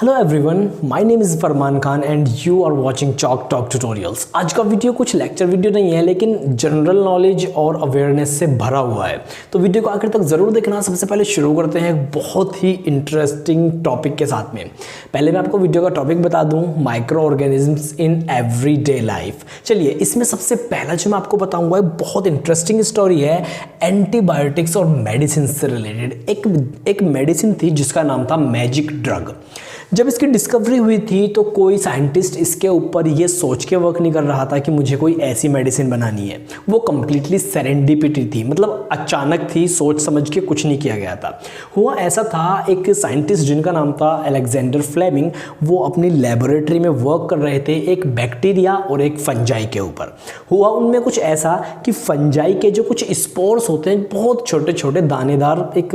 Hello everyone, my name is Farman Khan and you are watching chalk talk tutorials. आज का video कुछ lecture video नहीं है, लेकिन जनरल नॉलेज और अवेयरनेस से भरा हुआ है, तो वीडियो को आखिर तक ज़रूर देखना। सबसे पहले शुरू करते हैं एक बहुत ही इंटरेस्टिंग टॉपिक के साथ में। पहले मैं आपको वीडियो का टॉपिक बता दूं, micro organisms in everyday life. चलिए, इसमें सबसे पहला जो मैं आपको बताऊंगा बहुत इंटरेस्टिंग स्टोरी है, एंटीबायोटिक्स और मेडिसिन से रिलेटेड। एक मेडिसिन थी जिसका नाम था मैजिक ड्रग। जब इसकी डिस्कवरी हुई थी तो कोई साइंटिस्ट इसके ऊपर ये सोच के वर्क नहीं कर रहा था कि मुझे कोई ऐसी मेडिसिन बनानी है। वो कम्प्लीटली सेरेंडिपिटी थी, मतलब अचानक थी, सोच समझ के कुछ नहीं किया गया था। हुआ ऐसा था, एक साइंटिस्ट जिनका नाम था अलेक्जेंडर फ्लेमिंग, वो अपनी लेबोरेटरी में वर्क कर रहे थे एक बैक्टीरिया और एक फंजाई के ऊपर। हुआ उनमें कुछ ऐसा कि फंजाई के जो कुछ स्पोर्स होते हैं, बहुत छोटे छोटे दानेदार, एक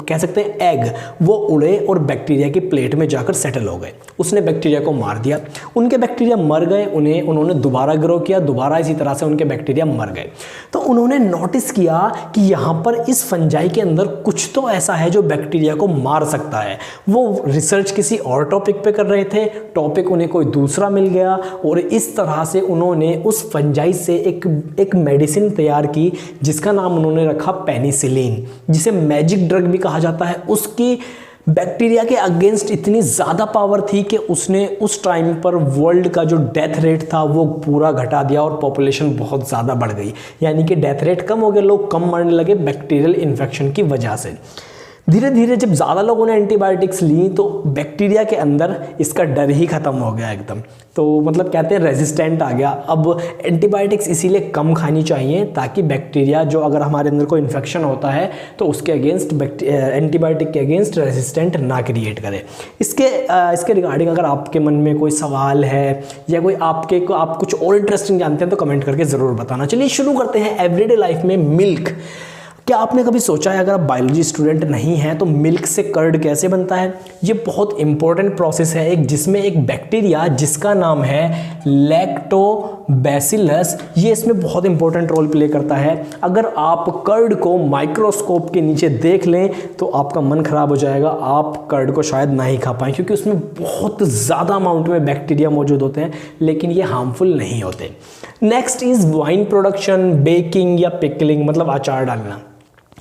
कह सकते हैं एग, वो उड़े और बैक्टीरिया की प्लेट में जाकर सेटल हो गए। उसने बैक्टीरिया को मार दिया, उनके बैक्टीरिया मर गए। उन्होंने दोबारा ग्रो किया, दोबारा इसी तरह से उनके बैक्टीरिया मर गए। तो उन्होंने नोटिस किया कि यहाँ पर इस फंजाई के अंदर कुछ तो ऐसा है जो बैक्टीरिया को मार सकता है। वो रिसर्च किसी और टॉपिक पे कर रहे थे, टॉपिक उन्हें कोई दूसरा मिल गया और इस तरह से उन्होंने उस फंजाई से एक मेडिसिन तैयार की जिसका नाम उन्होंने रखा पेनिसिलिन, जिसे मैजिक ड्रग भी कहा जाता है। उसकी बैक्टीरिया के अगेंस्ट इतनी ज़्यादा पावर थी कि उसने उस टाइम पर वर्ल्ड का जो डेथ रेट था वो पूरा घटा दिया और पॉपुलेशन बहुत ज़्यादा बढ़ गई। यानी कि डेथ रेट कम हो गया, लोग कम मरने लगे बैक्टीरियल इन्फेक्शन की वजह से। धीरे धीरे जब ज़्यादा लोगों ने एंटीबायोटिक्स ली तो बैक्टीरिया के अंदर इसका डर ही ख़त्म हो गया एकदम। तो मतलब कहते हैं रेजिस्टेंट आ गया। अब एंटीबायोटिक्स इसीलिए कम खानी चाहिए ताकि बैक्टीरिया जो अगर हमारे अंदर कोई इन्फेक्शन होता है तो उसके अगेंस्ट एंटीबायोटिक के अगेंस्ट रेजिस्टेंट ना क्रिएट करे। इसके रिगार्डिंग अगर आपके मन में कोई सवाल है या कोई आप कुछ और इंटरेस्टिंग जानते हैं तो कमेंट करके ज़रूर बताना। चलिए शुरू करते हैं। एवरीडे लाइफ में मिल्क, क्या आपने कभी सोचा है अगर आप बायोलॉजी स्टूडेंट नहीं हैं तो मिल्क से कर्ड कैसे बनता है? ये बहुत इंपॉर्टेंट प्रोसेस है जिसमें एक बैक्टीरिया जिसका नाम है लैक्टोबैसिलस, ये इसमें बहुत इंपॉर्टेंट रोल प्ले करता है। अगर आप कर्ड को माइक्रोस्कोप के नीचे देख लें तो आपका मन खराब हो जाएगा, आप कर्ड को शायद ना ही खा पाएँ क्योंकि उसमें बहुत ज़्यादा अमाउंट में बैक्टीरिया मौजूद होते हैं, लेकिन ये हार्मफुल नहीं होते। Next is wine production, baking या पिकलिंग, मतलब अचार डालना।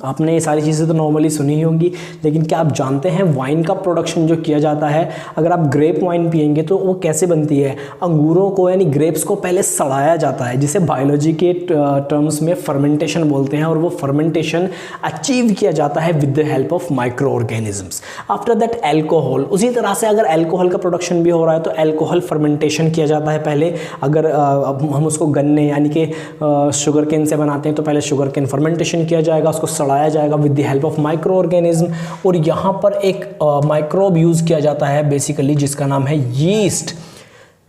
आपने ये सारी चीज़ें तो नॉर्मली सुनी ही होंगी, लेकिन क्या आप जानते हैं वाइन का प्रोडक्शन जो किया जाता है, अगर आप ग्रेप वाइन पियेंगे तो वो कैसे बनती है? अंगूरों को यानी ग्रेप्स को पहले सड़ाया जाता है, जिसे बायोलॉजी के टर्म्स में फर्मेंटेशन बोलते हैं, और वो फर्मेंटेशन अचीव किया जाता है with the help of micro organisms. After that alcohol, उसी तरह से अगर एल्कोहल का प्रोडक्शन भी हो रहा है तो एल्कोहल फर्मेंटेशन किया जाता है पहले। अगर हम उसको गन्ने यानी कि शुगर केन से बनाते हैं तो पहले शुगर केन फर्मेंटेशन किया जाएगा, उसको सड़ाया जाएगा with the help of micro organism. और यहाँ पर एक माइक्रोब यूज़ किया जाता है बेसिकली जिसका नाम है यीस्ट।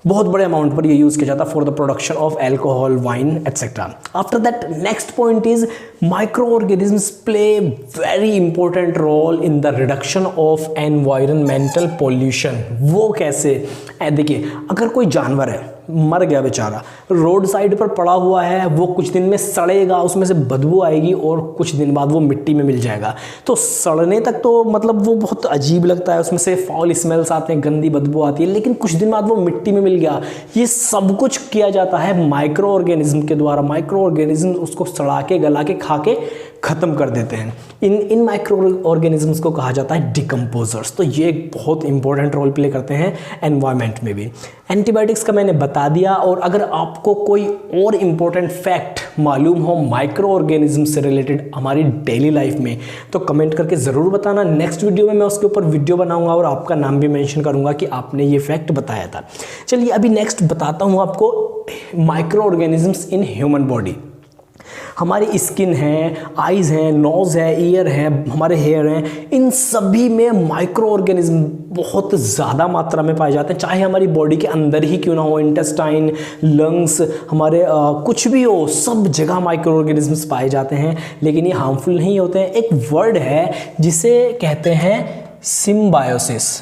बहुत बड़े अमाउंट पर ये यूज़ किया जाता है for the production of alcohol, wine etcetera. After that next point is micro organisms play very important role in the reduction of environmental pollution. वो कैसे? देखिए, अगर कोई जानवर है, मर गया बेचारा, रोड साइड पर पड़ा हुआ है, वो कुछ दिन में सड़ेगा, उसमें से बदबू आएगी और कुछ दिन बाद वो मिट्टी में मिल जाएगा। तो सड़ने तक तो मतलब वो बहुत अजीब लगता है, उसमें से फाउल स्मेल्स आते हैं, गंदी बदबू आती है, लेकिन कुछ दिन बाद वो मिट्टी में मिल गया। ये सब कुछ किया जाता है माइक्रो ऑर्गेनिज्म के द्वारा। माइक्रो ऑर्गेनिज्म उसको सड़ा के, गला के, खा के ख़त्म कर देते हैं। इन माइक्रो ऑर्गेनिजम्स को कहा जाता है डिकम्पोजर्स। तो ये एक बहुत इंपॉर्टेंट रोल प्ले करते हैं एनवायरनमेंट में भी। एंटीबायोटिक्स का मैंने बता दिया, और अगर आपको कोई और इम्पोर्टेंट फैक्ट मालूम हो माइक्रो ऑर्गेनिज्म से रिलेटेड हमारी डेली लाइफ में तो कमेंट करके ज़रूर बताना। नेक्स्ट वीडियो में मैं उसके ऊपर वीडियो बनाऊंगा और आपका नाम भी मेंशन करूंगा कि आपने ये फैक्ट बताया था। चलिए अभी नेक्स्ट बताता हूँ आपको micro organisms in human body. हमारी स्किन है, आइज़ हैं, नोज़ है, ईयर है, हमारे हेयर हैं, इन सभी में माइक्रो ऑर्गेनिज्म बहुत ज़्यादा मात्रा में पाए जाते हैं। चाहे हमारी बॉडी के अंदर ही क्यों ना हो, इंटेस्टाइन, लंग्स, हमारे कुछ भी हो, सब जगह माइक्रो ऑर्गेनिजम्स पाए जाते हैं, लेकिन ये हार्मफुल नहीं होते हैं। एक वर्ड है जिसे कहते हैं सिम्बायोसिस।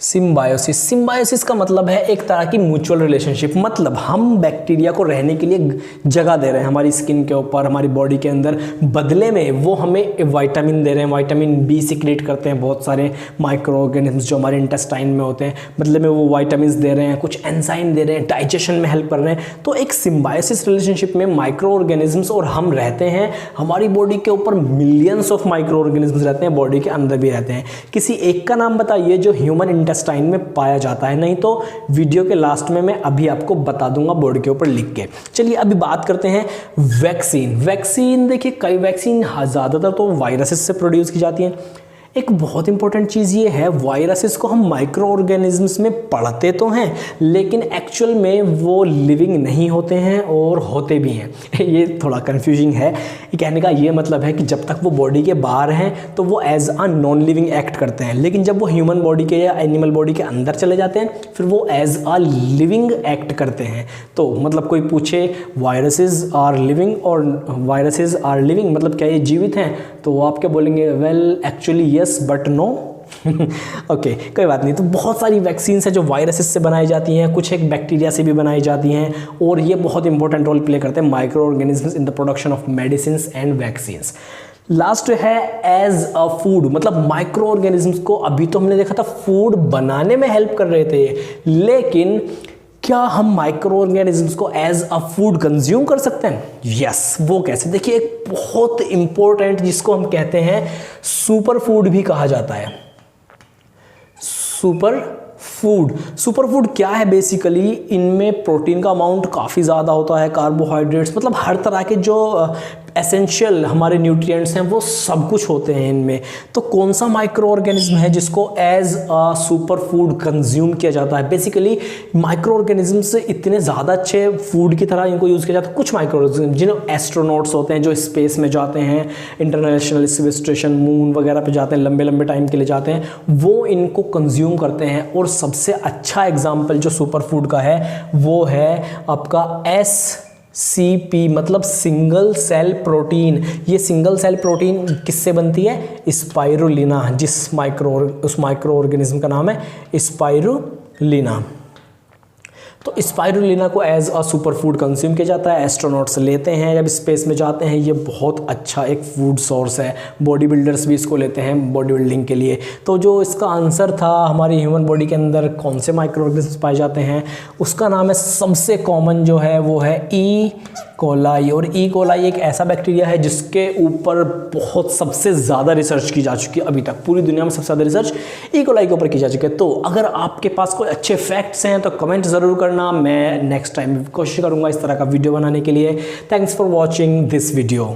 सिम्बायोसिस। सिम्बायोसिस का मतलब है एक तरह की म्यूचुअल रिलेशनशिप। मतलब हम बैक्टीरिया को रहने के लिए जगह दे रहे हैं हमारी स्किन के ऊपर, हमारी बॉडी के अंदर, बदले में वो हमें विटामिन दे रहे हैं, विटामिन बी सिक्रेट करते हैं बहुत सारे माइक्रो ऑर्गेनिज्म्स जो हमारे इंटेस्टाइन में होते हैं, बदले में वो विटामिन दे रहे हैं, कुछ एंजाइम दे रहे हैं, डाइजेशन में हेल्प कर रहे हैं। तो एक सिम्बायोसिस रिलेशनशिप में माइक्रो ऑर्गेनिज्म्स और हम रहते हैं। हमारी बॉडी के ऊपर मिलियंस ऑफ माइक्रो ऑर्गेनिज्म्स रहते हैं, बॉडी के अंदर भी रहते हैं। किसी एक का नाम बताइए जो ह्यूमन इंटेस्टाइन में पाया जाता है, नहीं तो वीडियो के लास्ट में मैं अभी आपको बता दूंगा बोर्ड के ऊपर लिख के। चलिए अभी बात करते हैं वैक्सीन। वैक्सीन देखिए, कई वैक्सीन ज़्यादातर तो वायरसेस से प्रोड्यूस की जाती हैं। एक बहुत इंपॉर्टेंट चीज़ ये है, वायरसेस को हम माइक्रो ऑर्गेनिज्म्स में पढ़ते तो हैं, लेकिन एक्चुअल में वो लिविंग नहीं होते हैं और होते भी हैं। ये थोड़ा कंफ्यूजिंग है। कहने का ये मतलब है कि जब तक वो बॉडी के बाहर हैं तो वो as a non living act करते हैं, लेकिन जब वो ह्यूमन बॉडी के या एनिमल बॉडी के अंदर चले जाते हैं फिर वो एज अ लिविंग एक्ट करते हैं। तो मतलब कोई पूछे वायरसेस आर लिविंग और वायरसेस आर लिविंग मतलब क्या ये जीवित हैं, तो वो आप क्या बोलेंगे, well actually yes but no. Okay, कोई बात नहीं। तो बहुत सारी वैक्सीन्स हैं जो वायरसेस से बनाई जाती हैं, कुछ एक बैक्टीरिया से भी बनाई जाती हैं, और ये बहुत इंपॉर्टेंट रोल प्ले करते हैं micro organisms in the production of medicine and vaccines. Last है एज अ फूड। मतलब माइक्रो ऑर्गेनिजम्स को अभी तो हमने देखा था फूड बनाने में हेल्प कर रहे थे, लेकिन क्या हम माइक्रो ऑर्गेनिजम्स को एज अ फूड कंज्यूम कर सकते हैं? यस। वो कैसे? देखिए, एक बहुत इंपॉर्टेंट जिसको हम कहते हैं सुपर फूड भी कहा जाता है। सुपर फूड क्या है? बेसिकली इनमें प्रोटीन का अमाउंट काफ़ी ज़्यादा होता है, कार्बोहाइड्रेट्स, मतलब हर तरह के जो एसेंशियल हमारे न्यूट्रिएंट्स हैं वो सब कुछ होते हैं इनमें। तो कौन सा माइक्रो ऑर्गेनिज्म है जिसको as a super food consume किया जाता है? बेसिकली माइक्रो ऑर्गेनिज्म्स इतने ज़्यादा अच्छे फूड की तरह इनको यूज़ किया जाता है। कुछ माइक्रो ऑर्गेनिज्म जिन्हें एस्ट्रोनॉट्स होते हैं जो स्पेस में जाते हैं, इंटरनेशनल स्पेस स्टेशन, मून वगैरह पे जाते हैं, लंबे लंबे टाइम के लिए जाते हैं, वो इनको कंज्यूम करते हैं। और सबसे अच्छा एग्जाम्पल जो सुपर फूड का है वो है आपका SCP मतलब सिंगल सेल प्रोटीन। ये सिंगल सेल प्रोटीन किससे बनती है? स्पाइरुलिना, उस माइक्रो ऑर्गेनिज्म का नाम है स्पाइरुलिना। तो स्पाइरुलिना को as a super food consume किया जाता है, एस्ट्रोनॉट्स लेते हैं जब स्पेस में जाते हैं। ये बहुत अच्छा एक फूड सोर्स है, बॉडी बिल्डर्स भी इसको लेते हैं बॉडी बिल्डिंग के लिए। तो जो इसका आंसर था हमारी ह्यूमन बॉडी के अंदर कौन से माइक्रो ऑर्गेनिज्म पाए जाते हैं, उसका नाम है सबसे कॉमन जो है वो है ई कोलाई। और ई कोलाई एक ऐसा बैक्टीरिया है जिसके ऊपर बहुत सबसे ज़्यादा रिसर्च की जा चुकी है अभी तक। पूरी दुनिया में सबसे ज़्यादा रिसर्च ई कोलाई के ऊपर की जा चुकी है। तो अगर आपके पास कोई अच्छे फैक्ट्स हैं तो कमेंट ज़रूर करना, मैं नेक्स्ट टाइम कोशिश करूँगा इस तरह का वीडियो बनाने के लिए। Thanks for watching this video.